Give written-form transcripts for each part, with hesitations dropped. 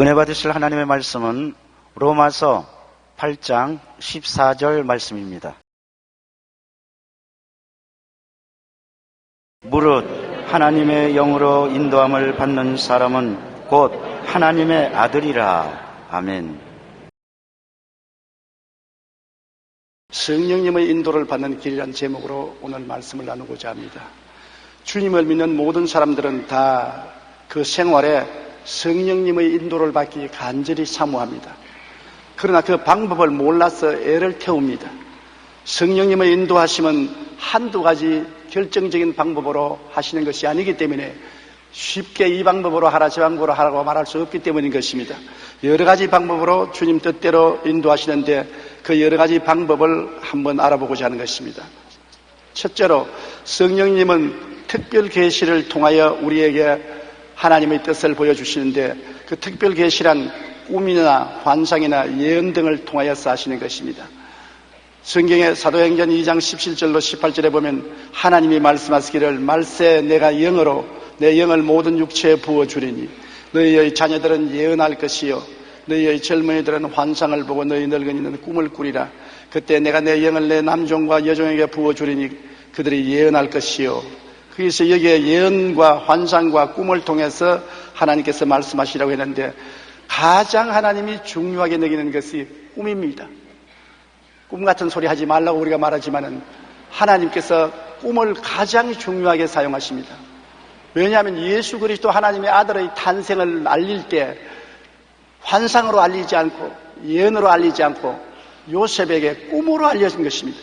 은혜 받으실 하나님의 말씀은 로마서 8장 14절 말씀입니다. 무릇 하나님의 영으로 인도함을 받는 사람은 곧 하나님의 아들이라. 아멘. 성령님의 인도를 받는 길이라는 제목으로 오늘 말씀을 나누고자 합니다. 주님을 믿는 모든 사람들은 다 그 생활에 성령님의 인도를 받기 간절히 사모합니다. 그러나 그 방법을 몰라서 애를 태웁니다. 성령님의 인도하심은 한두 가지 결정적인 방법으로 하시는 것이 아니기 때문에 쉽게 이 방법으로 하라 저 방법으로 하라고 말할 수 없기 때문인 것입니다. 여러 가지 방법으로 주님 뜻대로 인도하시는데 그 여러 가지 방법을 한번 알아보고자 하는 것입니다. 첫째로 성령님은 특별 계시를 통하여 우리에게 하나님의 뜻을 보여주시는데 그 특별 계시란 꿈이나 환상이나 예언 등을 통하여서 하시는 것입니다. 성경의 사도행전 2장 17절로 18절에 보면 하나님이 말씀하시기를 말세 내가 영으로 내 영을 모든 육체에 부어주리니 너희의 자녀들은 예언할 것이요 너희의 젊은이들은 환상을 보고 너희 늙은이는 꿈을 꾸리라. 그때 내가 내 영을 내 남종과 여종에게 부어주리니 그들이 예언할 것이요. 그래서 여기에 예언과 환상과 꿈을 통해서 하나님께서 말씀하시라고 했는데 가장 하나님이 중요하게 여기는 것이 꿈입니다. 꿈 같은 소리 하지 말라고 우리가 말하지만은 하나님께서 꿈을 가장 중요하게 사용하십니다. 왜냐하면 예수 그리스도 하나님의 아들의 탄생을 알릴 때 환상으로 알리지 않고 예언으로 알리지 않고 요셉에게 꿈으로 알려진 것입니다.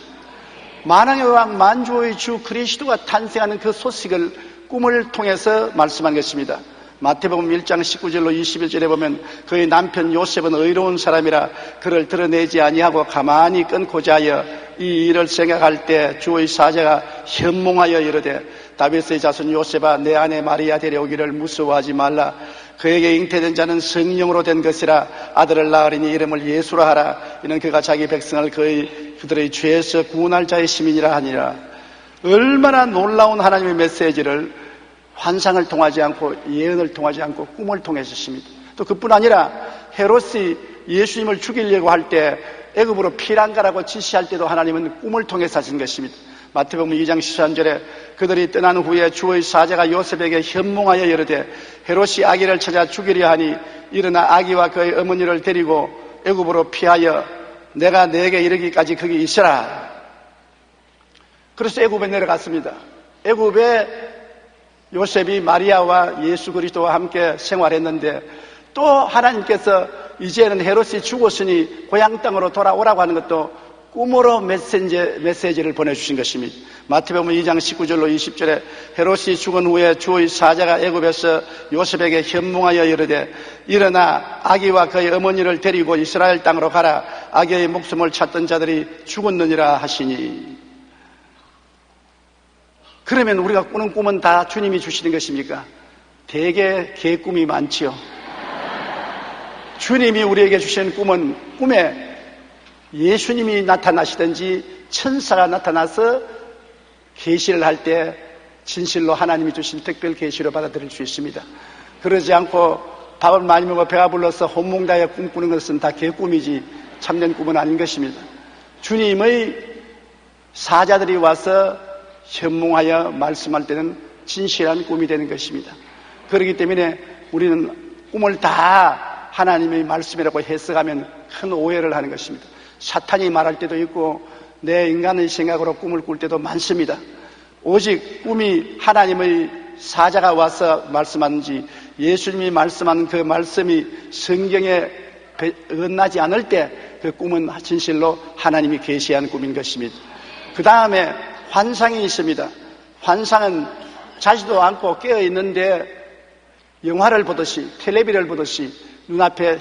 만왕의 왕 만주의 주 그리스도가 탄생하는 그 소식을 꿈을 통해서 말씀한 것입니다. 마태복음 1장 19절로 21절에 보면 그의 남편 요셉은 의로운 사람이라 그를 드러내지 아니하고 가만히 끊고자 하여 이 일을 생각할 때 주의 사자가 현몽하여 이르되 다윗의 자손 요셉아 내 아내 마리아 데려오기를 무서워하지 말라. 그에게 잉태된 자는 성령으로 된 것이라. 아들을 낳으리니 이름을 예수라 하라. 이는 그가 자기 백성을 그들의 죄에서 구원할 자의 시민이라 하니라. 얼마나 놀라운 하나님의 메시지를 환상을 통하지 않고 예언을 통하지 않고 꿈을 통해서 하십니다. 또 그뿐 아니라 헤롯이 예수님을 죽이려고 할 때 애굽으로 피난 가라고 지시할 때도 하나님은 꿈을 통해서 하신 것입니다. 마태복음 2장 13절에 그들이 떠난 후에 주의 사자가 요셉에게 현몽하여 이르되 헤롯이 아기를 찾아 죽이려 하니 일어나 아기와 그의 어머니를 데리고 애굽으로 피하여 내가 내게 이르기까지 거기 있으라. 그래서 애굽에 내려갔습니다. 애굽에 요셉이 마리아와 예수 그리스도와 함께 생활했는데 또 하나님께서 이제는 헤롯이 죽었으니 고향 땅으로 돌아오라고 하는 것도 꿈으로 메시지를 보내주신 것입니다. 마태복음 2장 19절로 20절에 헤롯이 죽은 후에 주의 사자가 애굽에서 요셉에게 현몽하여 이르되 일어나 아기와 그의 어머니를 데리고 이스라엘 땅으로 가라. 아기의 목숨을 찾던 자들이 죽었느니라 하시니. 그러면 우리가 꾸는 꿈은 다 주님이 주시는 것입니까? 대개 개꿈이 많지요. 주님이 우리에게 주시는 꿈은 꿈에 예수님이 나타나시든지 천사가 나타나서 계시를 할 때 진실로 하나님이 주신 특별 계시로 받아들일 수 있습니다. 그러지 않고 밥을 많이 먹어 배가 불러서 혼몽다해 꿈꾸는 것은 다 개꿈이지 참된 꿈은 아닌 것입니다. 주님의 사자들이 와서 현몽하여 말씀할 때는 진실한 꿈이 되는 것입니다. 그렇기 때문에 우리는 꿈을 다 하나님의 말씀이라고 해석하면 큰 오해를 하는 것입니다. 사탄이 말할 때도 있고 내 인간의 생각으로 꿈을 꿀 때도 많습니다. 오직 꿈이 하나님의 사자가 와서 말씀하는지 예수님이 말씀한 그 말씀이 성경에 어긋나지 않을 때 그 꿈은 진실로 하나님이 계시한 꿈인 것입니다. 그 다음에 환상이 있습니다. 환상은 자지도 않고 깨어있는데 영화를 보듯이 텔레비를 보듯이 눈앞에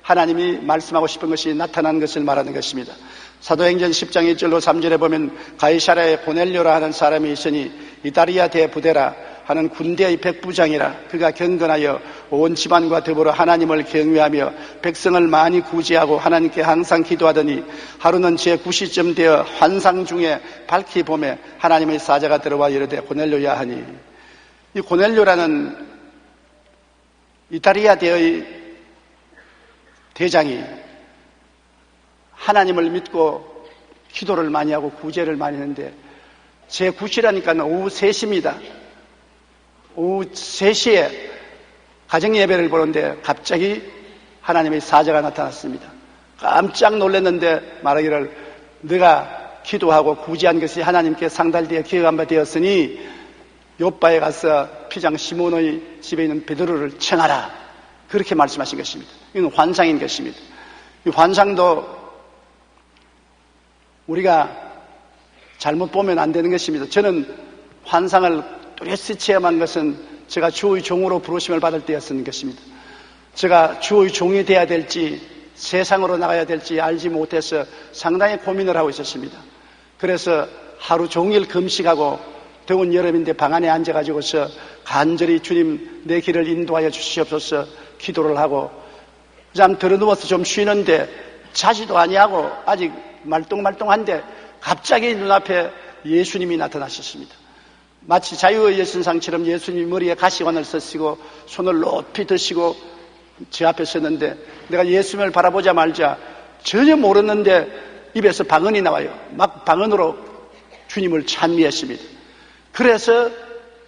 하나님이 말씀하고 싶은 것이 나타나는 것을 말하는 것입니다. 사도행전 10장 1절로 3절에 보면 가이사랴에 고넬료라 하는 사람이 있으니 이다리아 대부대라 하는 군대의 백부장이라. 그가 경건하여 온 집안과 더불어 하나님을 경외하며 백성을 많이 구제하고 하나님께 항상 기도하더니 하루는 제9시쯤 되어 환상 중에 밝히 보매 하나님의 사자가 들어와 이르되 고넬료야 하니. 이 고넬료라는 이다리아 대의 대장이 하나님을 믿고 기도를 많이 하고 구제를 많이 했는데 제 9시라니까 오후 3시입니다. 오후 3시에 가정예배를 보는데 갑자기 하나님의 사자가 나타났습니다. 깜짝 놀랐는데 말하기를 네가 기도하고 구제한 것이 하나님께 상달되어 기억한 바 되었으니 요바에 가서 피장 시몬의 집에 있는 베드로를 청하라. 그렇게 말씀하신 것입니다. 이건 환상인 것입니다. 이 환상도 우리가 잘못 보면 안 되는 것입니다. 저는 환상을 뚜렷이 체험한 것은 제가 주의 종으로 부르심을 받을 때였던 것입니다. 제가 주의 종이 되어야 될지 세상으로 나가야 될지 알지 못해서 상당히 고민을 하고 있었습니다. 그래서 하루 종일 금식하고 더운 여름인데 방 안에 앉아가지고서 간절히 주님 내 길을 인도하여 주시옵소서 기도를 하고 잠 들어누워서 좀 쉬는데 자지도 아니하고 아직 말똥말똥한데 갑자기 눈앞에 예수님이 나타나셨습니다. 마치 자유의 여신상처럼 예수님이 머리에 가시관을 쓰시고 손을 높이 드시고 제 앞에 섰는데 내가 예수님을 바라보자 말자 전혀 모르는데 입에서 방언이 나와요. 막 방언으로 주님을 찬미했습니다. 그래서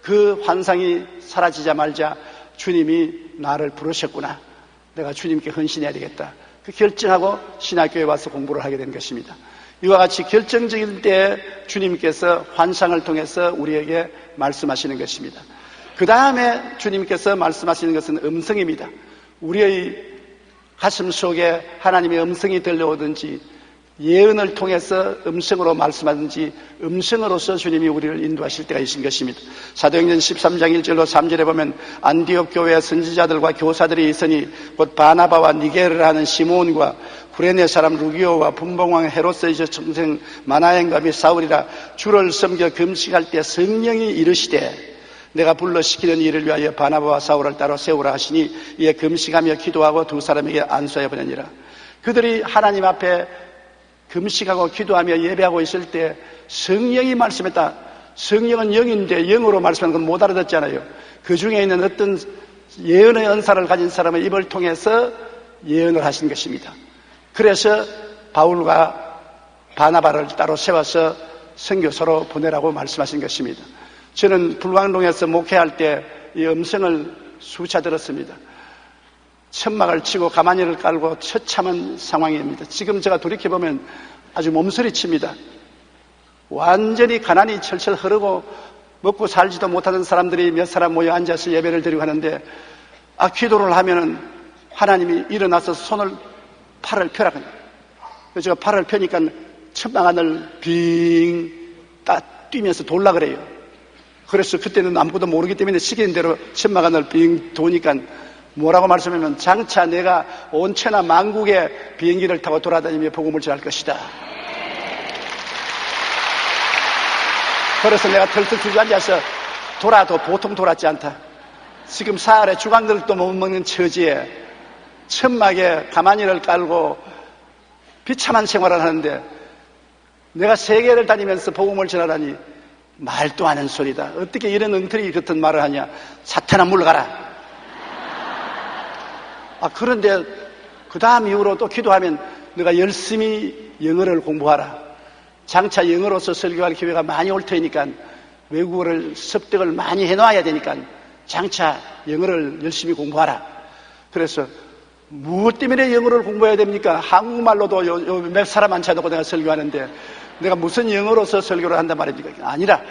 그 환상이 사라지자 말자 주님이 나를 부르셨구나. 내가 주님께 헌신해야 되겠다. 그 결정하고 신학교에 와서 공부를 하게 된 것입니다. 이와 같이 결정적인 때에 주님께서 환상을 통해서 우리에게 말씀하시는 것입니다. 그 다음에 주님께서 말씀하시는 것은 음성입니다. 우리의 가슴 속에 하나님의 음성이 들려오든지 예언을 통해서 음성으로 말씀하든지 음성으로서 주님이 우리를 인도하실 때가 있는 것입니다. 사도행전 13장 1절로 3절에 보면 안디옥 교회의 선지자들과 교사들이 있으니 곧 바나바와 니게르를 하는 시몬과 구레네 사람 루기오와 분봉왕 헤롯의 청생 마나엔과 및 사울이라 주를 섬겨 금식할 때 성령이 이르시되 내가 불러 시키는 일을 위하여 바나바와 사울을 따로 세우라 하시니 이에 금식하며 기도하고 두 사람에게 안수하여 보내니라. 그들이 하나님 앞에 금식하고 기도하며 예배하고 있을 때 성령이 말씀했다. 성령은 영인데 영으로 말씀하는 건 못 알아듣잖아요. 그 중에 있는 어떤 예언의 은사를 가진 사람의 입을 통해서 예언을 하신 것입니다. 그래서 바울과 바나바를 따로 세워서 선교사로 보내라고 말씀하신 것입니다. 저는 불광동에서 목회할 때 이 음성을 수차 들었습니다. 천막을 치고 가마니를 깔고 처참한 상황입니다. 지금 제가 돌이켜보면 아주 몸서리칩니다. 완전히 가난이 철철 흐르고 먹고 살지도 못하는 사람들이 몇 사람 모여 앉아서 예배를 드리고 하는데 기도를 하면은 하나님이 일어나서 팔을 펴라. 그래서 제가 팔을 펴니까 천막 안을 빙 뛰면서 돌라 그래요. 그래서 그때는 아무것도 모르기 때문에 시키는 대로 천막 안을 빙 도니까 뭐라고 말씀하면 장차 내가 온천하 만국의 비행기를 타고 돌아다니며 복음을 전할 것이다. 그래서 내가 털털 주저앉아서 돌아도 보통 돌았지 않다. 지금 사흘에 주간들도 못 먹는 처지에 천막에 가마니를 깔고 비참한 생활을 하는데 내가 세계를 다니면서 복음을 전하다니 말도 안 하는 소리다. 어떻게 이런 엉터리 같은 말을 하냐. 사탄아 물러가라. 그런데 그 다음 이후로 또 기도하면 내가 열심히 영어를 공부하라. 장차 영어로서 설교할 기회가 많이 올 테니까 외국어를 습득을 많이 해놔야 되니까 장차 영어를 열심히 공부하라. 그래서 무엇 때문에 영어를 공부해야 됩니까? 한국말로도 몇 사람 앉혀놓고 내가 설교하는데 내가 무슨 영어로서 설교를 한단 말입니까? 아니라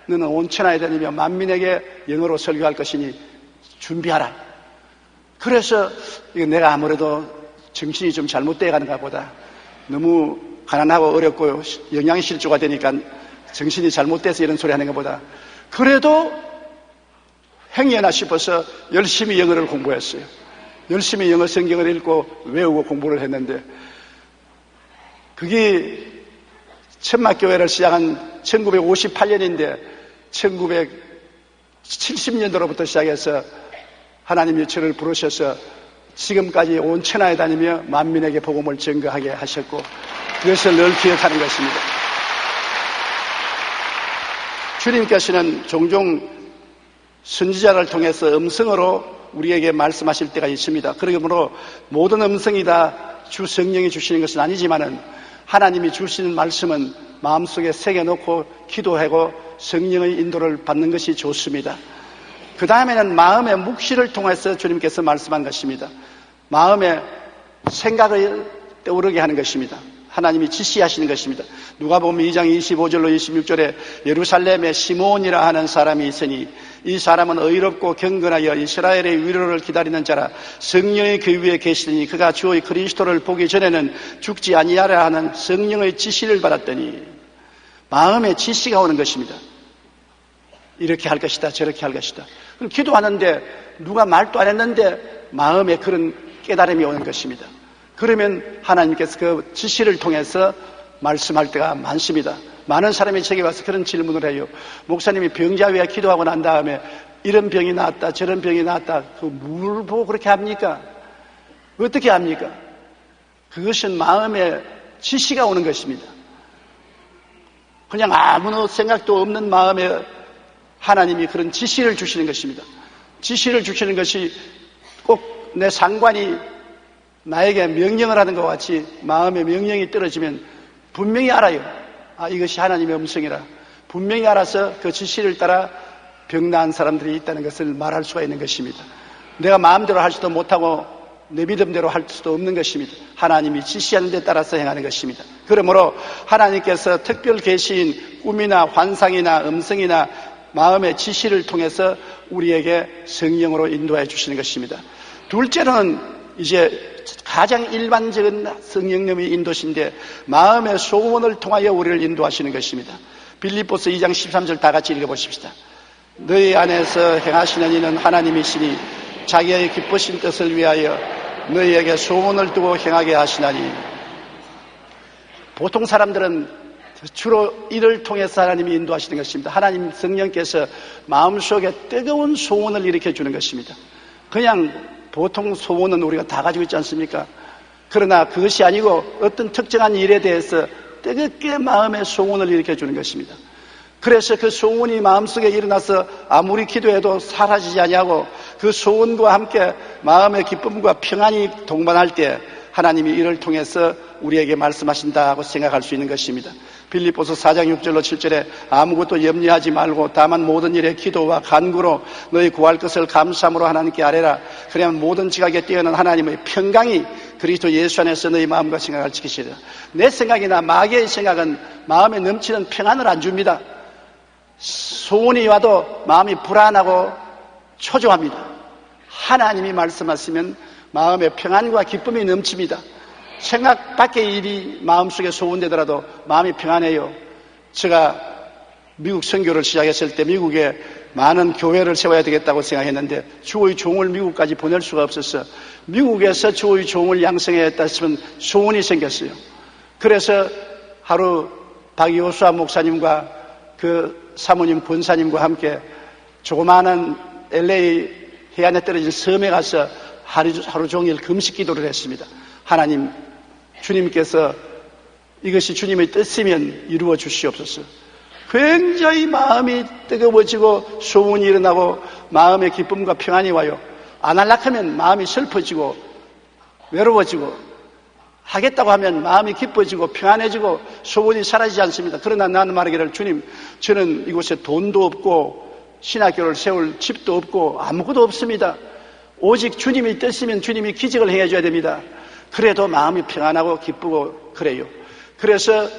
너는 온천하에 다니며 만민에게 영어로 설교할 것이니 준비하라. 그래서 내가 아무래도 정신이 좀 잘못되어 가는가 보다. 너무 가난하고 어렵고 영양실조가 되니까 정신이 잘못돼서 이런 소리 하는 것보다 그래도 행여나 싶어서 열심히 영어를 공부했어요. 열심히 영어 성경을 읽고 외우고 공부를 했는데 그게 천막교회를 시작한 1958년인데 1970년도로부터 시작해서 하나님이 저를 부르셔서 지금까지 온 천하에 다니며 만민에게 복음을 증거하게 하셨고 그것을 늘 기억하는 것입니다. 주님께서는 종종 선지자를 통해서 음성으로 우리에게 말씀하실 때가 있습니다. 그러므로 모든 음성이 다 주 성령이 주시는 것은 아니지만은 하나님이 주시는 말씀은 마음속에 새겨놓고 기도하고 성령의 인도를 받는 것이 좋습니다. 그 다음에는 마음의 묵시를 통해서 주님께서 말씀한 것입니다. 마음의 생각을 떠오르게 하는 것입니다. 하나님이 지시하시는 것입니다. 누가복음 2장 25절로 26절에 예루살렘에 시몬이라 하는 사람이 있으니 이 사람은 의롭고 경건하여 이스라엘의 위로를 기다리는 자라 성령이 그 위에 계시니 그가 주의 그리스도를 보기 전에는 죽지 아니하라 하는 성령의 지시를 받았더니 마음의 지시가 오는 것입니다. 이렇게 할 것이다, 저렇게 할 것이다. 그럼 기도하는데 누가 말도 안 했는데 마음에 그런 깨달음이 오는 것입니다. 그러면 하나님께서 그 지시를 통해서 말씀할 때가 많습니다. 많은 사람이 제게 와서 그런 질문을 해요. 목사님이 병자 위에 기도하고 난 다음에 이런 병이 나왔다, 저런 병이 나왔다. 뭘 보고 그렇게 합니까? 어떻게 합니까? 그것은 마음에 지시가 오는 것입니다. 그냥 아무 생각도 없는 마음에 하나님이 그런 지시를 주시는 것입니다. 지시를 주시는 것이 꼭 내 상관이 나에게 명령을 하는 것 같이 마음의 명령이 떨어지면 분명히 알아요. 아, 이것이 하나님의 음성이라. 분명히 알아서 그 지시를 따라 병나은 사람들이 있다는 것을 말할 수가 있는 것입니다. 내가 마음대로 할 수도 못하고 내 믿음대로 할 수도 없는 것입니다. 하나님이 지시하는 데 따라서 행하는 것입니다. 그러므로 하나님께서 특별 계시인 꿈이나 환상이나 음성이나 마음의 지시를 통해서 우리에게 성령으로 인도해 주시는 것입니다. 둘째로는 이제 가장 일반적인 성령님의 인도신데 마음의 소원을 통하여 우리를 인도하시는 것입니다. 빌립보서 2장 13절 다 같이 읽어보십시다. 너희 안에서 행하시는 이는 하나님이시니 자기의 기쁘신 뜻을 위하여 너희에게 소원을 두고 행하게 하시나니. 보통 사람들은 주로 이를 통해서 하나님이 인도하시는 것입니다. 하나님 성령께서 마음속에 뜨거운 소원을 일으켜 주는 것입니다. 그냥 보통 소원은 우리가 다 가지고 있지 않습니까? 그러나 그것이 아니고 어떤 특정한 일에 대해서 뜨겁게 마음의 소원을 일으켜 주는 것입니다. 그래서 그 소원이 마음속에 일어나서 아무리 기도해도 사라지지 아니하고 그 소원과 함께 마음의 기쁨과 평안이 동반할 때 하나님이 이를 통해서 우리에게 말씀하신다고 생각할 수 있는 것입니다. 빌립보서 4장 6절로 7절에 아무것도 염려하지 말고 다만 모든 일에 기도와 간구로 너희 구할 것을 감사함으로 하나님께 아뢰라. 그러면 모든 지각에 뛰어난 하나님의 평강이 그리스도 예수 안에서 너희 마음과 생각을 지키시리라. 내 생각이나 마귀의 생각은 마음에 넘치는 평안을 안 줍니다. 소원이 와도 마음이 불안하고 초조합니다. 하나님이 말씀하시면 마음의 평안과 기쁨이 넘칩니다. 생각 밖의 일이 마음속에 소원되더라도 마음이 평안해요. 제가 미국 선교를 시작했을 때 미국에 많은 교회를 세워야 되겠다고 생각했는데 주의 종을 미국까지 보낼 수가 없었어. 미국에서 주의 종을 양성해야 했다 싶으면 소원이 생겼어요. 그래서 하루 박여수아 목사님과 그 사모님 권사님과 함께 조그마한 LA 해안에 떨어진 섬에 가서 하루 종일 금식 기도를 했습니다. 하나님, 주님께서 이것이 주님의 뜻이면 이루어 주시옵소서. 굉장히 마음이 뜨거워지고 소원이 일어나고 마음의 기쁨과 평안이 와요. 안 하려고 하면 마음이 슬퍼지고 외로워지고 하겠다고 하면 마음이 기뻐지고 평안해지고 소원이 사라지지 않습니다. 그러나 나는 말하기를 주님, 저는 이곳에 돈도 없고 신학교를 세울 집도 없고 아무것도 없습니다. 오직 주님이 뜻이면 주님이 기적을 행해줘야 됩니다. 그래도 마음이 평안하고 기쁘고 그래요. 그래서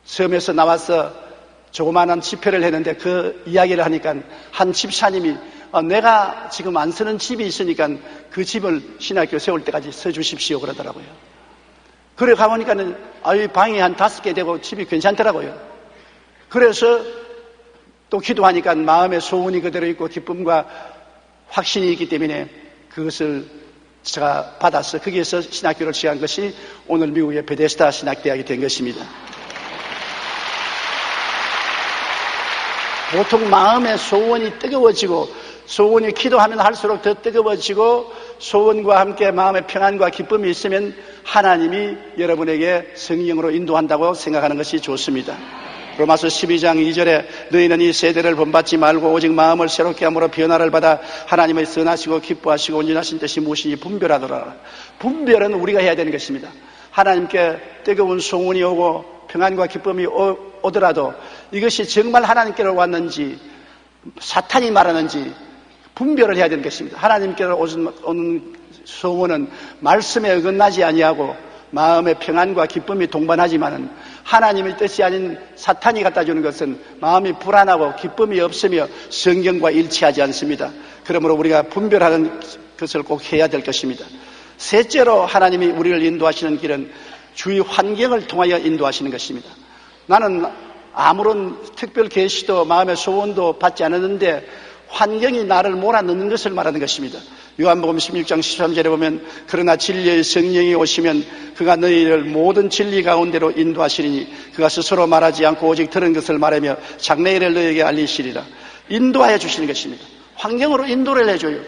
섬에서 나와서 조그마한 집회를 했는데 그 이야기를 하니까 한 집사님이 내가 지금 안 쓰는 집이 있으니까 그 집을 신학교 세울 때까지 써주십시오 그러더라고요. 그래 가보니까는 방이 한 5개 되고 집이 괜찮더라고요. 그래서 또 기도하니까 마음의 소원이 그대로 있고 기쁨과 확신이 있기 때문에 그것을 제가 받아서 거기에서 신학교를 시작한 것이 오늘 미국의 베데스다 신학대학이 된 것입니다. 보통 마음의 소원이 뜨거워지고 소원이 기도하면 할수록 더 뜨거워지고 소원과 함께 마음의 평안과 기쁨이 있으면 하나님이 여러분에게 성령으로 인도한다고 생각하는 것이 좋습니다. 로마서 12장 2절에 너희는 이 세대를 본받지 말고 오직 마음을 새롭게 함으로 변화를 받아 하나님의 선하시고 기뻐하시고 온전하신 뜻이 무엇인지 분별하더라. 분별은 우리가 해야 되는 것입니다. 하나님께 뜨거운 소원이 오고 평안과 기쁨이 오더라도 이것이 정말 하나님께로 왔는지 사탄이 말하는지 분별을 해야 되는 것입니다. 하나님께로 오는 소원은 말씀에 어긋나지 아니하고 마음의 평안과 기쁨이 동반하지만은 하나님의 뜻이 아닌 사탄이 갖다 주는 것은 마음이 불안하고 기쁨이 없으며 성경과 일치하지 않습니다. 그러므로 우리가 분별하는 것을 꼭 해야 될 것입니다. 셋째로 하나님이 우리를 인도하시는 길은 주위 환경을 통하여 인도하시는 것입니다. 나는 아무런 특별 계시도 마음의 소원도 받지 않았는데 환경이 나를 몰아넣는 것을 말하는 것입니다. 요한복음 16장 13절에 보면 그러나 진리의 성령이 오시면 그가 너희를 모든 진리 가운데로 인도하시리니 그가 스스로 말하지 않고 오직 들은 것을 말하며 장래일을 너희에게 알리시리라. 인도하여 주시는 것입니다. 환경으로 인도를 해줘요.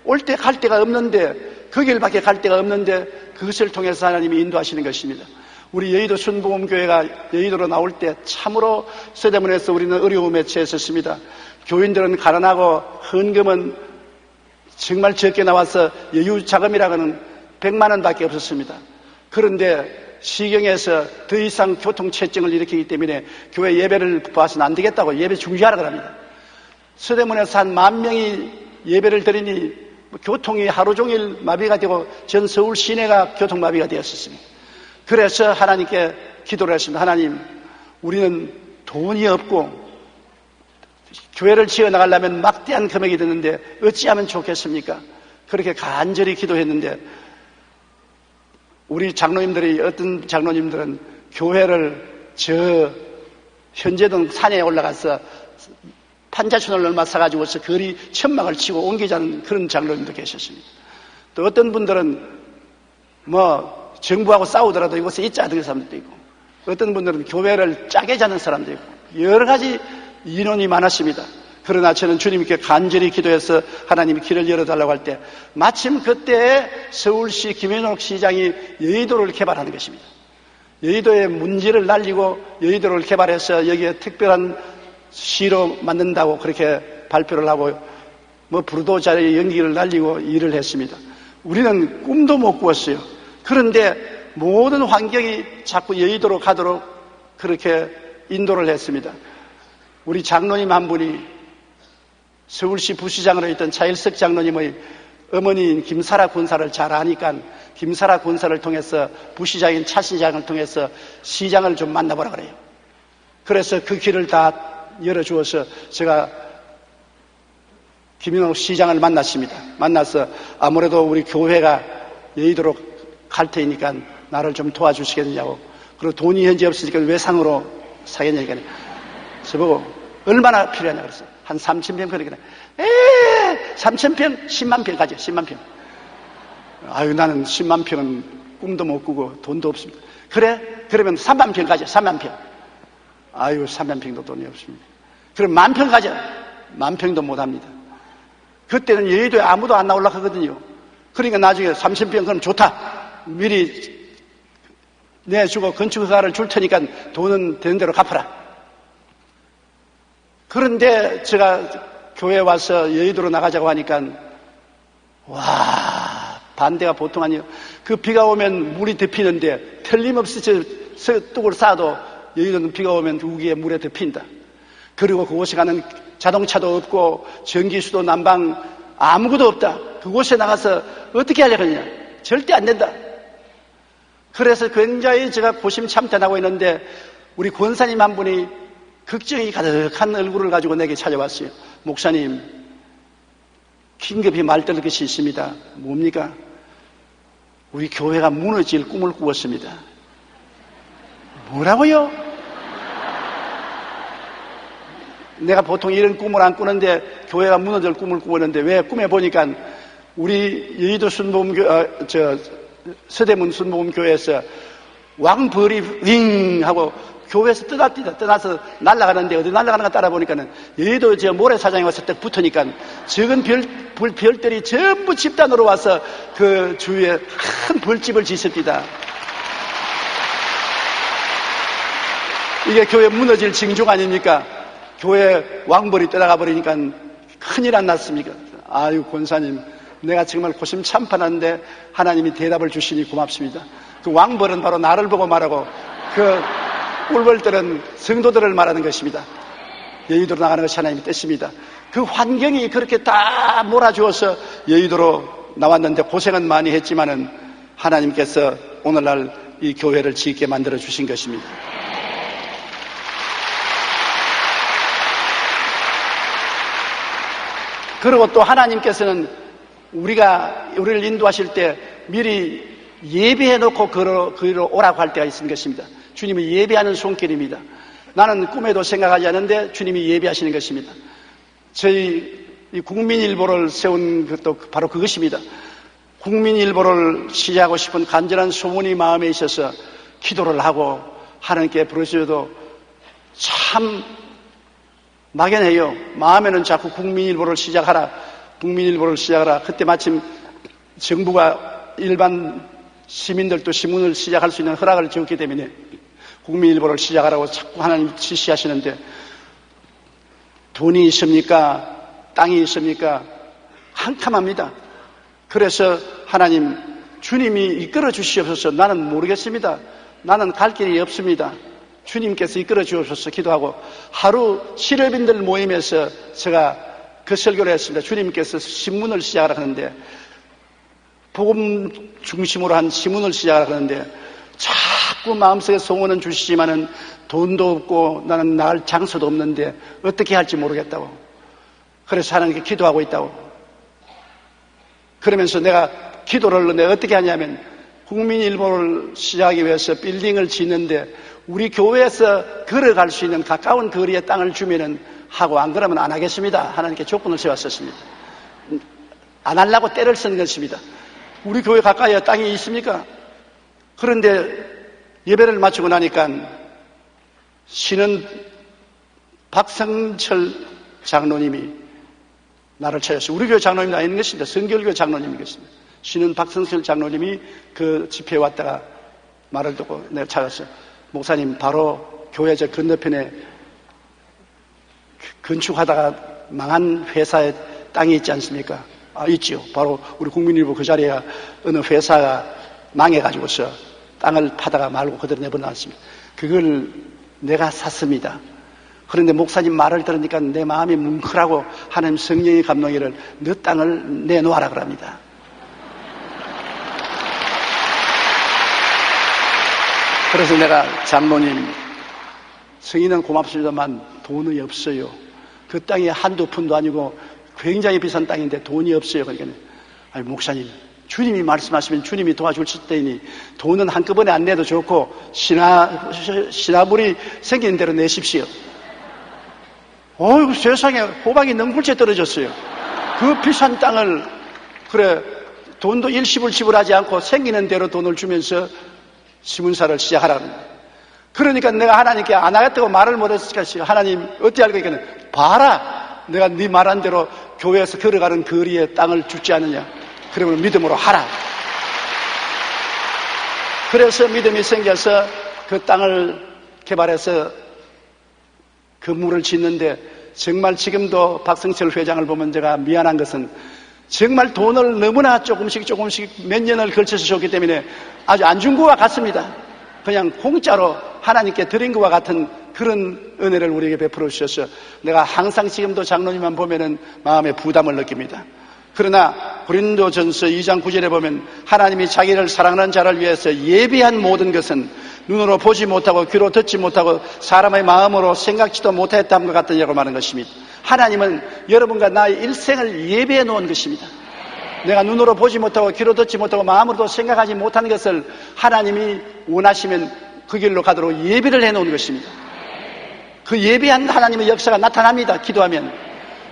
올 때 갈 데가 없는데 그 길밖에 갈 데가 없는데 그것을 통해서 하나님이 인도하시는 것입니다. 우리 여의도 순복음교회가 여의도로 나올 때 참으로 서대문에서 우리는 어려움에 처했었습니다. 교인들은 가난하고 헌금은 정말 적게 나와서 여유 자금이라고는 100만 원밖에 없었습니다. 그런데 시경에서 더 이상 교통체증을 일으키기 때문에 교회 예배를 봐서는 안 되겠다고 예배 중지하라고 합니다. 서대문에서 한 10,000명이 예배를 드리니 교통이 하루 종일 마비가 되고 전 서울 시내가 교통마비가 되었습니다. 그래서 하나님께 기도를 했습니다. 하나님, 우리는 돈이 없고 교회를 지어나가려면 막대한 금액이 드는데 어찌하면 좋겠습니까? 그렇게 간절히 기도했는데 우리 장로님들이 어떤 장로님들은 교회를 현재동 산에 올라가서 판자촌을 얼마 사가지고서 거리 천막을 치고 옮기자는 그런 장로님도 계셨습니다. 또 어떤 분들은 정부하고 싸우더라도 이곳에 있자 하는 사람들도 있고 어떤 분들은 교회를 짜게 자는 사람도 있고 여러 가지 인원이 많았습니다. 그러나 저는 주님께 간절히 기도해서 하나님이 길을 열어달라고 할 때 마침 그때 서울시 김현옥 시장이 여의도를 개발하는 것입니다. 여의도의 문제를 날리고 여의도를 개발해서 여기에 특별한 시로 만든다고 그렇게 발표를 하고 불도자의 연기를 날리고 일을 했습니다. 우리는 꿈도 못 꾸었어요. 그런데 모든 환경이 자꾸 여의도로 가도록 그렇게 인도를 했습니다. 우리 장로님 한 분이 서울시 부시장으로 있던 차일석 장로님의 어머니인 김사라 군사를 잘 아니까 김사라 군사를 통해서 부시장인 차 시장을 통해서 시장을 좀 만나보라 그래요. 그래서 그 길을 다 열어주어서 제가 김인옥 시장을 만났습니다. 만나서 아무래도 우리 교회가 여의도로 갈 테니까 나를 좀 도와주시겠느냐고. 그리고 돈이 현재 없으니까 외상으로 사겠냐니까. 저보고 얼마나 필요하냐 그랬어요. 한 3,000평 그러니까 3,000평 10만 평 가죠. 10만 평. 아유 나는 10만 평은 꿈도 못 꾸고 돈도 없습니다. 그래? 그러면 3만 평 가죠. 3만 평. 아유 3만 평도 돈이 없습니다. 그럼 10,000평 가죠. 10,000평도 못 합니다. 그때는 여의도에 아무도 안 나오려고 하거든요. 그러니까 나중에 3,000평 그럼 좋다. 미리 내주고 건축 허가를 줄 테니까 돈은 되는 대로 갚아라. 그런데 제가 교회에 와서 여의도로 나가자고 하니까 와 반대가 보통 아니에요. 그 비가 오면 물이 덮이는데 틀림없이 저 뚝을 쌓아도 여의도는 비가 오면 우기에 물에 덮인다. 그리고 그곳에 가는 자동차도 없고 전기수도 난방 아무것도 없다. 그곳에 나가서 어떻게 하려고 하냐. 절대 안 된다. 그래서 굉장히 제가 고심참탄하고 있는데 우리 권사님 한 분이 걱정이 가득한 얼굴을 가지고 내게 찾아왔어요. 목사님, 긴급히 말드릴 것이 있습니다. 뭡니까? 우리 교회가 무너질 꿈을 꾸었습니다. 뭐라고요? 내가 보통 이런 꿈을 안 꾸는데 교회가 무너질 꿈을 꾸었는데 왜 꿈에 보니까 우리 여의도 서대문 순복음교회에서 왕벌이 윙 하고 교회에서 떠나서 날아가는데 어디 날아가는가 따라 보니까는 여의도 모래사장에 와서 딱 붙으니까 적은 별들이 전부 집단으로 와서 그 주위에 큰 벌집을 짓습니다. 이게 교회 무너질 징조가 아닙니까? 교회 왕벌이 떠나가 버리니까 큰일 안 났습니까? 아유, 권사님, 내가 정말 고심참판한데 하나님이 대답을 주시니 고맙습니다. 그 왕벌은 바로 나를 보고 말하고 그 꿀벌들은 성도들을 말하는 것입니다. 여의도로 나가는 것이 하나님의 뜻입니다. 그 환경이 그렇게 다 몰아주어서 여의도로 나왔는데 고생은 많이 했지만은 하나님께서 오늘날 이 교회를 지게 만들어 주신 것입니다. 그리고 또 하나님께서는 우리를 인도하실 때 미리 예배해 놓고 그로 오라고 할 때가 있는 것입니다. 주님이 예배하는 손길입니다. 나는 꿈에도 생각하지 않는데 주님이 예배하시는 것입니다. 저희 이 국민일보를 세운 것도 바로 그것입니다. 국민일보를 시작하고 싶은 간절한 소원이 마음에 있어서 기도를 하고 하나님께 부르셔도 참 막연해요. 마음에는 자꾸 국민일보를 시작하라. 그때 마침 정부가 일반 시민들도 신문을 시작할 수 있는 허락을 주었기 때문에 국민일보를 시작하라고 자꾸 하나님 지시하시는데 돈이 있습니까? 땅이 있습니까? 캄캄합니다. 그래서 하나님, 주님이 이끌어 주시옵소서. 나는 모르겠습니다. 나는 갈 길이 없습니다. 주님께서 이끌어 주옵소서 기도하고 하루 실업인들 모임에서 제가 그 설교를 했습니다. 주님께서 신문을 시작하라 하는데 복음 중심으로 한 신문을 시작하라 하는데 자꾸 마음속에 소원은 주시지만은 돈도 없고 나는 나갈 장소도 없는데 어떻게 할지 모르겠다고. 그래서 하나님께 기도하고 있다고. 그러면서 내가 어떻게 하냐면 국민일보를 시작하기 위해서 빌딩을 짓는데 우리 교회에서 걸어갈 수 있는 가까운 거리에 땅을 주면은 하고 안 그러면 안 하겠습니다. 하나님께 조건을 세웠었습니다. 안 하려고 때를 쓰는 것입니다. 우리 교회 가까이에 땅이 있습니까? 그런데 예배를 마치고 나니까 신은 박성철 장로님이 나를 찾았어요. 우리 교회 장로님이 아닌 것입니다. 성결교회 장로님인 것입니다. 신은 박성철 장로님이 그 집회에 왔다가 말을 듣고 내가 찾았어요. 목사님, 바로 교회 저 건너편에 건축하다가 망한 회사에 땅이 있지 않습니까? 아, 있지요. 바로 우리 국민일보 그 자리에 어느 회사가 망해가지고서 땅을 파다가 말고 그대로 내버려놨습니다. 그걸 내가 샀습니다. 그런데 목사님 말을 들으니까 내 마음이 뭉클하고 하나님 성령의 감동이를 너 땅을 내놓아라 그럽니다. 그래서 내가 장로님, 성인은 고맙습니다만 돈이 없어요. 그 땅이 한두 푼도 아니고 굉장히 비싼 땅인데 돈이 없어요. 그러니까 아니 목사님, 주님이 말씀하시면 주님이 도와주실 때이니 돈은 한꺼번에 안 내도 좋고 신화불이 생기는 대로 내십시오. 어이구, 세상에 호박이 넝굴째 떨어졌어요. 그 비싼 땅을 그래 돈도 일시불 지불하지 않고 생기는 대로 돈을 주면서 시문사를 시작하라는 거예요. 그러니까 내가 하나님께 안 하겠다고 말을 못했으니까 하나님 어떻게 할 거니까 봐라, 내가 네 말한 대로 교회에서 걸어가는 거리에 땅을 주지 않느냐. 그러면 믿음으로 하라. 그래서 믿음이 생겨서 그 땅을 개발해서 건물을 짓는데 정말 지금도 박성철 회장을 보면 제가 미안한 것은 정말 돈을 너무나 조금씩 몇 년을 걸쳐서 줬기 때문에 아주 안 준 것과 같습니다. 그냥 공짜로 하나님께 드린 것과 같은 그런 은혜를 우리에게 베풀어 주셔서 내가 항상 지금도 장로님만 보면은 마음에 부담을 느낍니다. 그러나 고린도전서 2장 9절에 보면 하나님이 자기를 사랑하는 자를 위해서 예비한 모든 것은 눈으로 보지 못하고 귀로 듣지 못하고 사람의 마음으로 생각지도 못했다는 것 같으냐고 말하는 것입니다. 하나님은 여러분과 나의 일생을 예비해 놓은 것입니다. 내가 눈으로 보지 못하고 귀로 듣지 못하고 마음으로도 생각하지 못한 것을 하나님이 원하시면 그 길로 가도록 예비를 해 놓은 것입니다. 그 예비한 하나님의 역사가 나타납니다. 기도하면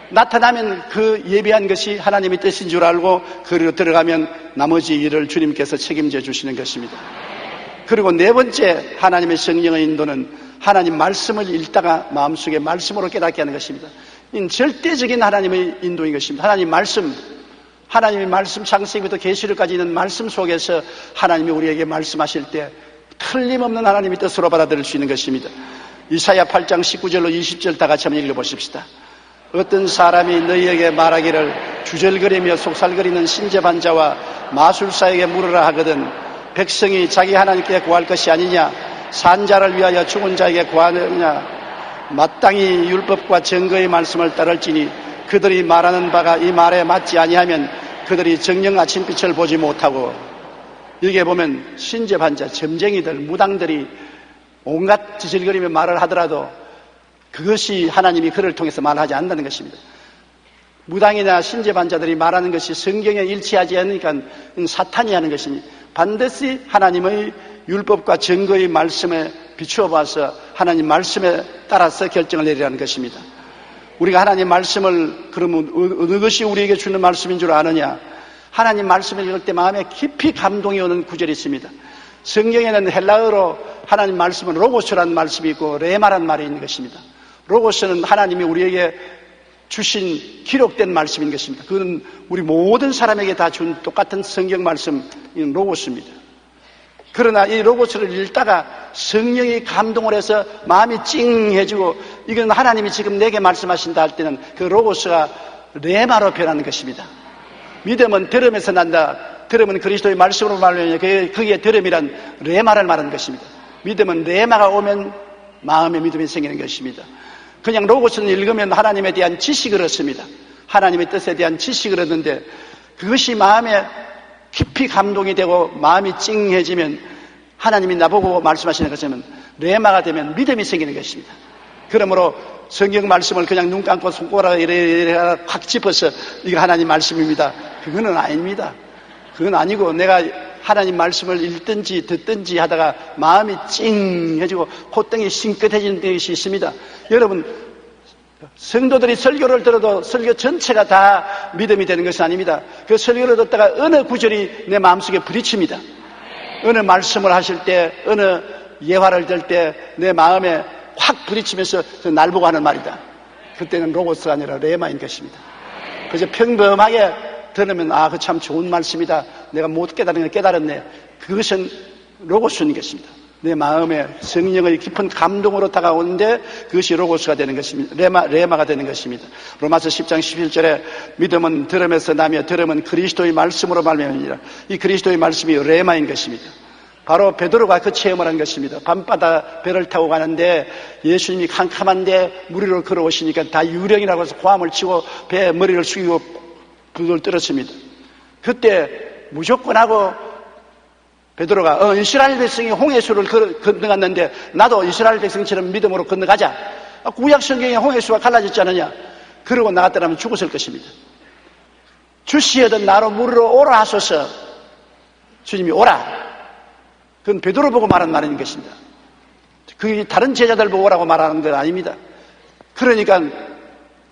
나타나면 그 예비한 것이 하나님의 뜻인 줄 알고 그리로 들어가면 나머지 일을 주님께서 책임져 주시는 것입니다. 그리고 네 번째, 하나님의 성령의 인도는 하나님 말씀을 읽다가 마음속에 말씀으로 깨닫게 하는 것입니다. 이 절대적인 하나님의 인도인 것입니다. 하나님의 말씀 창세기부터 계시록까지 있는 말씀 속에서 하나님이 우리에게 말씀하실 때 틀림없는 하나님의 뜻으로 받아들일 수 있는 것입니다. 이사야 8장 19절로 20절 다 같이 한번 읽어보십시다. 어떤 사람이 너희에게 말하기를 주절거리며 속살거리는 신재반자와 마술사에게 물으라 하거든 백성이 자기 하나님께 구할 것이 아니냐 산자를 위하여 죽은 자에게 구하느냐 마땅히 율법과 증거의 말씀을 따를지니 그들이 말하는 바가 이 말에 맞지 아니하면 그들이 정녕 아침빛을 보지 못하고 여기에 보면 신재반자, 점쟁이들, 무당들이 온갖 지질거리며 말을 하더라도 그것이 하나님이 그를 통해서 말하지 않는다는 것입니다. 무당이나 신재반자들이 말하는 것이 성경에 일치하지 않으니까 사탄이 하는 것이니 반드시 하나님의 율법과 증거의 말씀에 비추어 봐서 하나님 말씀에 따라서 결정을 내리라는 것입니다. 우리가 하나님 말씀을 그러면 어느 것이 우리에게 주는 말씀인 줄 아느냐? 하나님 말씀을 읽을 때 마음에 깊이 감동이 오는 구절이 있습니다. 성경에는 헬라어로 하나님 말씀은 로고스라는 말씀이 있고 레마라는 말이 있는 것입니다. 로고스는 하나님이 우리에게 주신 기록된 말씀인 것입니다. 그건 우리 모든 사람에게 다 준 똑같은 성경 말씀인 로고스입니다. 그러나 이 로고스를 읽다가 성령이 감동을 해서 마음이 찡해지고 이건 하나님이 지금 내게 말씀하신다 할 때는 그 로고스가 레마로 변하는 것입니다. 믿음은 들음에서 난다. 들음은 그리스도의 말씀으로 말하느냐. 그게 들음이란 레마를 말하는 것입니다. 믿음은 레마가 오면 마음의 믿음이 생기는 것입니다. 그냥 로고스는 읽으면 하나님에 대한 지식을 얻습니다. 하나님의 뜻에 대한 지식을 얻는데 그것이 마음에 깊이 감동이 되고 마음이 찡해지면 하나님이 나보고 말씀하시는 것은 레마가 되면 믿음이 생기는 것입니다. 그러므로 성경 말씀을 그냥 눈 감고 손가락에 이래 확 짚어서 이거 하나님 말씀입니다. 그거는 아닙니다. 그건 아니고 내가 하나님 말씀을 읽든지 듣든지 하다가 마음이 찡해지고 콧등이 싱긋해지는 것이 있습니다. 여러분 성도들이 설교를 들어도 설교 전체가 다 믿음이 되는 것은 아닙니다. 그 설교를 듣다가 어느 구절이 내 마음속에 부딪힙니다. 어느 말씀을 하실 때 어느 예화를 들 때 내 마음에 확 부딪히면서 날 보고 하는 말이다. 그때는 로고스가 아니라 레마인 것입니다. 그래서 평범하게 들으면 그 참 좋은 말씀이다. 내가 못 깨달은 걸 깨달았네. 그것은 로고스인 것입니다. 내 마음에 성령의 깊은 감동으로 다가오는데 그것이 로고스가 되는 것입니다. 레마가 되는 것입니다. 로마서 10장 11절에 믿음은 들음에서 나며 들음은 그리스도의 말씀으로 말미암으니라. 이 그리스도의 말씀이 레마인 것입니다. 바로 베드로가 그 체험을 한 것입니다. 밤바다 배를 타고 가는데 예수님이 캄캄한데 물 위로 걸어오시니까 다 유령이라고 해서 고함을 치고 배에 머리를 숙이고 불을 떨었습니다. 그때 무조건 하고 베드로가 이스라엘 백성이 홍해수를 건너갔는데 나도 이스라엘 백성처럼 믿음으로 건너가자. 구약 성경에 홍해수가 갈라졌지 않느냐. 그러고 나갔더라면 죽었을 것입니다. 주시하던 나로 물으러 오라 하소서. 주님이 오라. 그건 베드로 보고 말한 말인 것입니다. 그게 다른 제자들 보고 오라고 말하는 건 아닙니다. 그러니까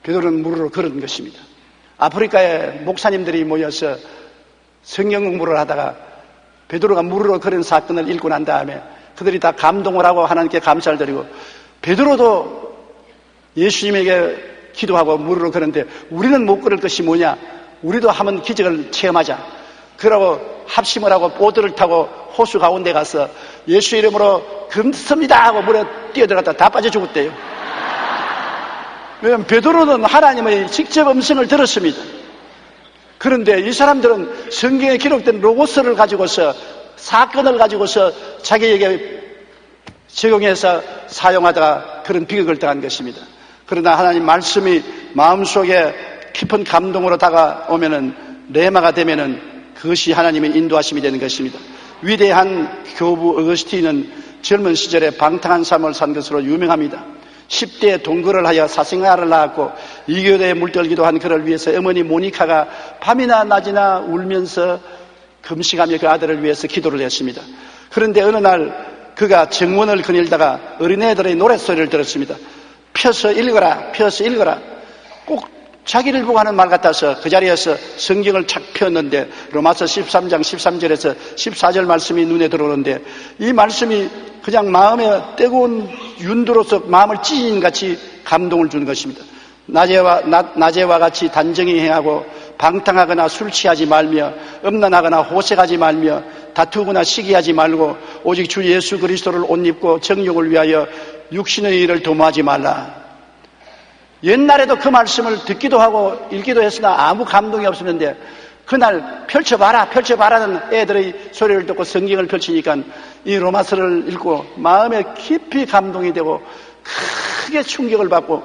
베드로는 물으러 걸은 것입니다. 아프리카에 목사님들이 모여서 성경 공부를 하다가 베드로가 물으러 걸은 사건을 읽고 난 다음에 그들이 다 감동을 하고 하나님께 감사를 드리고 베드로도 예수님에게 기도하고 물으러 걸었는데 우리는 못 걸을 것이 뭐냐? 우리도 한번 기적을 체험하자. 그러고 합심을 하고 보드를 타고 호수 가운데 가서 예수 이름으로 금습니다 하고 물에 뛰어들어갔다 다 빠져 죽었대요. 왜냐하면 베드로는 하나님의 직접 음성을 들었습니다. 그런데 이 사람들은 성경에 기록된 로고스를 가지고서 사건을 가지고서 자기에게 적용해서 사용하다가 그런 비극을 당한 것입니다. 그러나 하나님 말씀이 마음속에 깊은 감동으로 다가오면은 레마가 되면은 그것이 하나님의 인도하심이 되는 것입니다. 위대한 교부 어거스틴은 젊은 시절에 방탕한 삶을 산 것으로 유명합니다. 10대에 동거를 하여 사생아를 낳았고 이교대에 물들기도 한 그를 위해서 어머니 모니카가 밤이나 낮이나 울면서 금식하며 그 아들을 위해서 기도를 했습니다. 그런데 어느 날 그가 정원을 거닐다가 어린애들의 노랫소리를 들었습니다. 펴서 읽어라, 펴서 읽어라. 꼭 자기를 보고 하는 말 같아서 그 자리에서 성경을 착 폈는데 로마서 13장 13절에서 14절 말씀이 눈에 들어오는데 이 말씀이 그냥 마음에 뜨거운 윤두로서 마음을 찢은 같이 감동을 주는 것입니다. 낮에와 같이 단정히 행하고 방탕하거나 술 취하지 말며 음란하거나 호색하지 말며 다투거나 시기하지 말고 오직 주 예수 그리스도를 옷 입고 정욕을 위하여 육신의 일을 도모하지 말라. 옛날에도 그 말씀을 듣기도 하고 읽기도 했으나 아무 감동이 없었는데 그날 펼쳐봐라는 애들의 소리를 듣고 성경을 펼치니까 이 로마서를 읽고 마음에 깊이 감동이 되고 크게 충격을 받고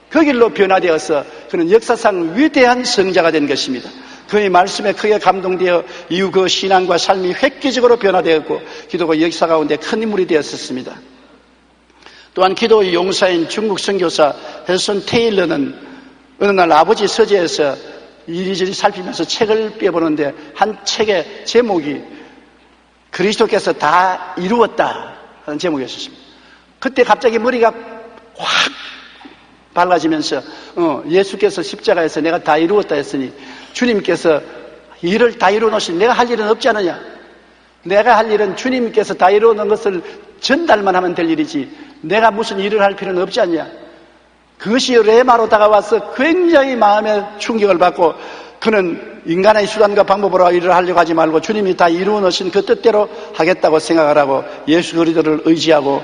그 길로 변화되어서 그는 역사상 위대한 성자가 된 것입니다. 그의 말씀에 크게 감동되어 이후 그 신앙과 삶이 획기적으로 변화되었고 기도가 역사 가운데 큰 인물이 되었습니다. 또한 기도의 용사인 중국 선교사 헬슨 테일러는 어느 날 아버지 서재에서 이리저리 살피면서 책을 빼보는데 한 책의 제목이 그리스도께서 다 이루었다 하는 제목이었습니다. 그때 갑자기 머리가 확 밝아지면서 예수께서 십자가에서 내가 다 이루었다 했으니 주님께서 일을 다 이루어 놓으신 내가 할 일은 없지 않느냐. 내가 할 일은 주님께서 다 이루어 놓은 것을 전달만 하면 될 일이지 내가 무슨 일을 할 필요는 없지 않냐. 그것이 레마로 다가와서 굉장히 마음에 충격을 받고 그는 인간의 수단과 방법으로 일을 하려고 하지 말고 주님이 다 이루어 놓으신 그 뜻대로 하겠다고 생각을 하고 예수 그리스도를 의지하고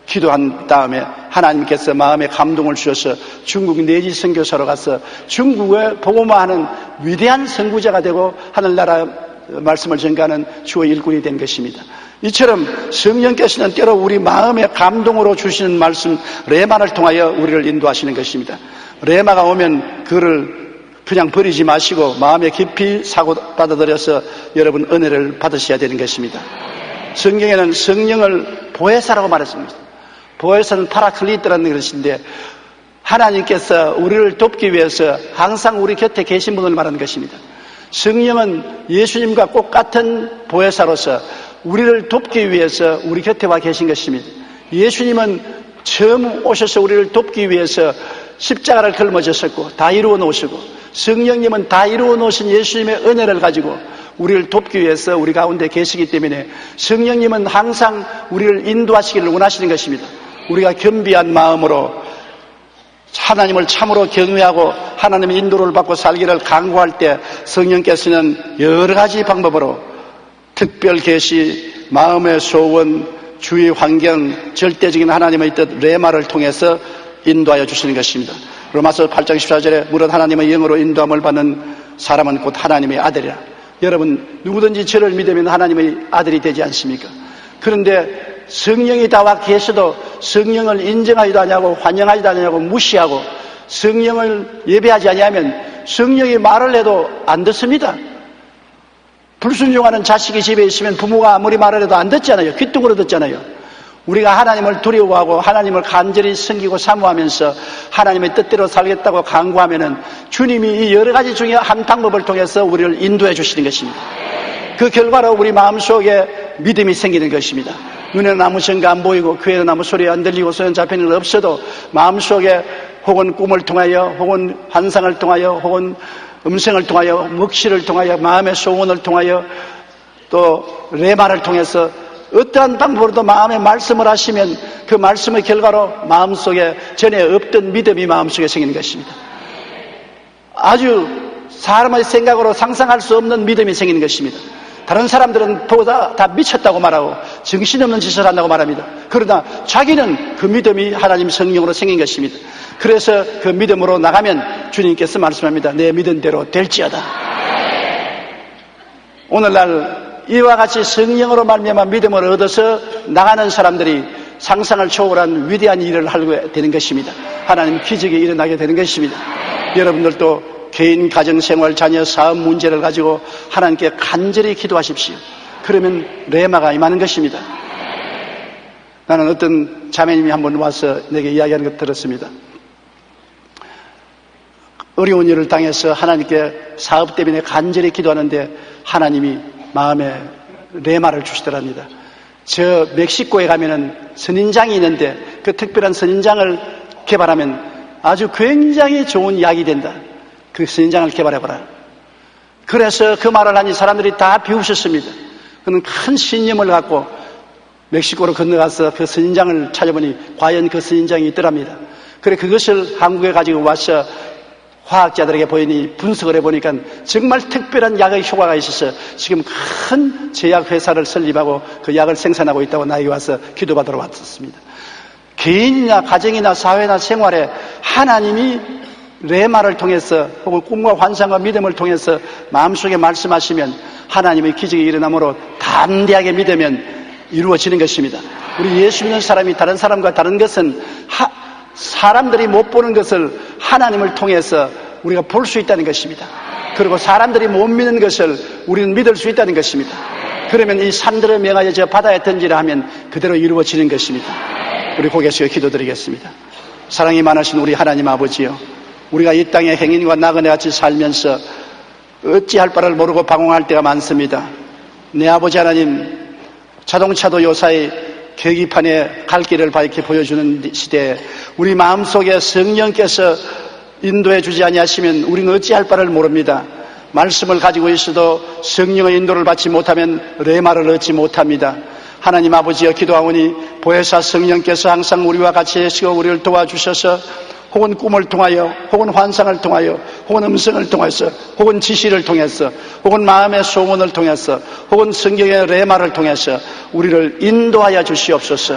기도한 다음에 하나님께서 마음에 감동을 주셔서 중국 내지 선교사로 가서 중국에 복음화하는 위대한 선구자가 되고 하늘나라 말씀을 전가하는 주의 일꾼이 된 것입니다. 이처럼 성령께서는 때로 우리 마음에 감동으로 주시는 말씀 레마를 통하여 우리를 인도하시는 것입니다. 레마가 오면 그를 그냥 버리지 마시고 마음에 깊이 사고 받아들여서 여러분 은혜를 받으셔야 되는 것입니다. 성경에는 성령을 보혜사라고 말했습니다. 보혜사는 파라클리트라는 것인데 하나님께서 우리를 돕기 위해서 항상 우리 곁에 계신 분을 말하는 것입니다. 성령은 예수님과 똑같은 보혜사로서 우리를 돕기 위해서 우리 곁에 와 계신 것입니다. 예수님은 처음 오셔서 우리를 돕기 위해서 십자가를 걸머졌었고 다 이루어 놓으시고 성령님은 다 이루어 놓으신 예수님의 은혜를 가지고 우리를 돕기 위해서 우리 가운데 계시기 때문에 성령님은 항상 우리를 인도하시기를 원하시는 것입니다. 우리가 겸비한 마음으로 하나님을 참으로 경외하고 하나님의 인도를 받고 살기를 강구할 때 성령께서는 여러 가지 방법으로 특별 계시, 마음의 소원, 주의 환경, 절대적인 하나님의 뜻 레마를 통해서 인도하여 주시는 것입니다. 로마서 8장 14절에 무릇 하나님의 영으로 인도함을 받는 사람은 곧 하나님의 아들이라. 여러분 누구든지 저를 믿으면 하나님의 아들이 되지 않습니까? 그런데 성령이 다 와 계셔도 성령을 인정하지도 않냐고 환영하지도 않냐고 무시하고 성령을 예배하지 않으면 성령이 말을 해도 안 듣습니다. 불순종하는 자식이 집에 있으면 부모가 아무리 말을 해도 안 듣잖아요. 귓등으로 듣잖아요. 우리가 하나님을 두려워하고 하나님을 간절히 섬기고 사모하면서 하나님의 뜻대로 살겠다고 강구하면은 주님이 이 여러 가지 중에 한 방법을 통해서 우리를 인도해 주시는 것입니다. 그 결과로 우리 마음속에 믿음이 생기는 것입니다. 눈에는 아무 증거 안 보이고 귀에는 아무 소리 안 들리고 손에 잡히는 일 없어도 마음속에 혹은 꿈을 통하여 혹은 환상을 통하여 혹은 음성을 통하여 묵시를 통하여 마음의 소원을 통하여 또 레마를 통해서 어떠한 방법으로도 마음에 말씀을 하시면 그 말씀의 결과로 마음속에 전에 없던 믿음이 마음속에 생기는 것입니다. 아주 사람의 생각으로 상상할 수 없는 믿음이 생기는 것입니다. 다른 사람들은 보다 다 미쳤다고 말하고 정신없는 짓을 한다고 말합니다. 그러나 자기는 그 믿음이 하나님 성령으로 생긴 것입니다. 그래서 그 믿음으로 나가면 주님께서 말씀합니다. 내 믿은 대로 될지어다. 오늘날 이와 같이 성령으로 말미암아 믿음을 얻어서 나가는 사람들이 상상을 초월한 위대한 일을 하게 되는 것입니다. 하나님 기적이 일어나게 되는 것입니다. 여러분들도 개인, 가정, 생활, 자녀, 사업 문제를 가지고 하나님께 간절히 기도하십시오. 그러면 레마가 임하는 것입니다. 나는 어떤 자매님이 한번 와서 내게 이야기하는 것 들었습니다. 어려운 일을 당해서 하나님께 사업 때문에 간절히 기도하는데 하나님이 마음에 레마를 주시더랍니다. 저 멕시코에 가면은 선인장이 있는데 그 특별한 선인장을 개발하면 아주 굉장히 좋은 약이 된다. 그 선인장을 개발해봐라. 그래서 그 말을 하니 사람들이 다 비웃었습니다. 그는 큰 신념을 갖고 멕시코로 건너가서 그 선인장을 찾아보니 과연 그 선인장이 있더랍니다. 그래 그것을 한국에 가지고 와서 화학자들에게 보이니 분석을 해보니까 정말 특별한 약의 효과가 있어서 지금 큰 제약회사를 설립하고 그 약을 생산하고 있다고 나에게 와서 기도받으러 왔었습니다. 개인이나 가정이나 사회나 생활에 하나님이 레마를 통해서 혹은 꿈과 환상과 믿음을 통해서 마음속에 말씀하시면 하나님의 기적이 일어나므로 담대하게 믿으면 이루어지는 것입니다. 우리 예수 믿는 사람이 다른 사람과 다른 것은 사람들이 못 보는 것을 하나님을 통해서 우리가 볼 수 있다는 것입니다. 그리고 사람들이 못 믿는 것을 우리는 믿을 수 있다는 것입니다. 그러면 이 산들을 명하여 저 바다에 던지라 하면 그대로 이루어지는 것입니다. 우리 고개 숙여 기도드리겠습니다. 사랑이 많으신 우리 하나님 아버지요, 우리가 이 땅에 행인과 나그네 같이 살면서 어찌할 바를 모르고 방황할 때가 많습니다. 내 아버지 하나님, 자동차도 요사이 계기판에 갈 길을 밝히 보여주는 시대에 우리 마음속에 성령께서 인도해 주지 아니하시면 우리는 어찌할 바를 모릅니다. 말씀을 가지고 있어도 성령의 인도를 받지 못하면 레마를 얻지 못합니다. 하나님 아버지여, 기도하오니 보혜사 성령께서 항상 우리와 같이 계시고 우리를 도와주셔서 혹은 꿈을 통하여, 혹은 환상을 통하여, 혹은 음성을 통해서, 혹은 지시를 통해서, 혹은 마음의 소원을 통해서, 혹은 성경의 레마를 통해서 우리를 인도하여 주시옵소서.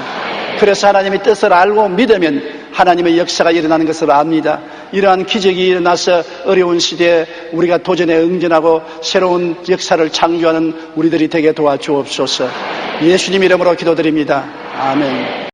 그래서 하나님의 뜻을 알고 믿으면 하나님의 역사가 일어나는 것을 압니다. 이러한 기적이 일어나서 어려운 시대에 우리가 도전에 응전하고 새로운 역사를 창조하는 우리들이 되게 도와주옵소서. 예수님 이름으로 기도드립니다. 아멘.